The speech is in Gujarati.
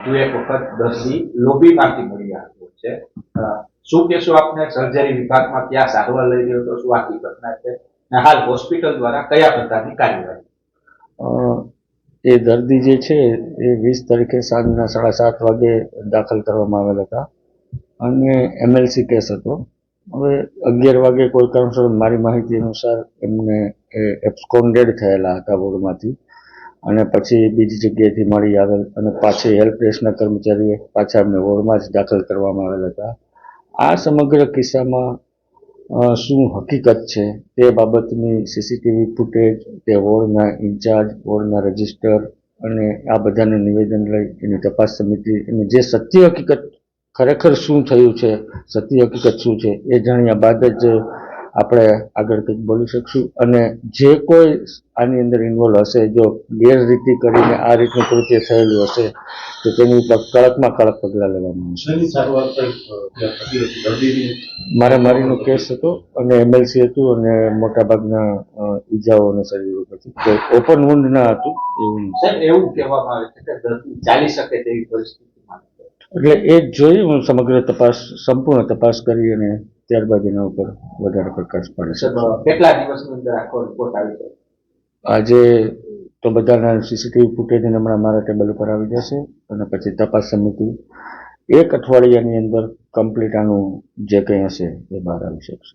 એક વખત દર્દી લોબીમાંથી મળી આવ્યો છે. શું કહેશો આપને? સર્જરી વિભાગમાં ક્યાં સારવાર લઈ રહ્યો હતો, શું આખી ઘટના છે અને હાલ હોસ્પિટલ દ્વારા કયા પ્રકારની કાર્યવાહી? એ દર્દી જે છે એ 20 તારીખે સાંજના 7:30 વાગે દાખલ કરવામાં આવેલ હતા અને એમએલસી કેસ હતો. હવે 11 વાગે કોઈ કારણસર મારી માહિતી અનુસાર એમને એબ્સ્કોન્ડેડ થયેલા હતા વોર્ડમાંથી અને પછી બીજી જગ્યાએથી મળી આવેલ અને પાછી હેલ્પ ડેસ્કના કર્મચારીએ પાછા એમને વોર્ડમાં જ દાખલ કરવામાં આવેલ હતા. આ સમગ્ર કિસ્સામાં શું હકીકત છે તે બાબતની સીસીટીવી ફૂટેજ, તે વોર્ડના ઇન્ચાર્જ, વોર્ડના રજિસ્ટર અને આ બધાનું નિવેદન લઈ એની તપાસ સમિતિ અને જે સત્ય હકીકત ખરેખર શું થયું છે, સત્ય હકીકત શું છે એ જાણ્યા બાદ જ આપણે આગળ કંઈક બોલી શકશું. અને જે કોઈ આની અંદર ઇન્વોલ્વ હશે, જો ગેરરીતિ કરીને આ રીતનું કૃત્ય થયેલું હશે તો તેની ઉપર કડકમાં કડક પગલાં લેવામાં આવશે. મારામારીનો કેસ હતો અને એમએલસી હતું અને મોટાભાગના ઈજાઓ અને શરીર ઉપરથી ઓપન વુન્ડ ના હતું એવું કહેવામાં આવે છે કે દર્દી ચાલી શકે તેવી પરિસ્થિતિમાં, એટલે એ જ જોઈ હું સમગ્ર તપાસ, સંપૂર્ણ તપાસ કરી અને ત્યારબાદ એના ઉપર વધારે પ્રકાશ પાડે છે. કેટલા દિવસની અંદર આખો રિપોર્ટ આવી જાય? આજે તો બધાના સીસીટીવી ફૂટેજ હમણાં મારા ટેબલ ઉપર આવી જશે અને પછી તપાસ સમિતિ 1 અઠવાડિયાની અંદર કમ્પ્લીટ આનું જે કંઈ હશે એ બહાર આવી શકશે.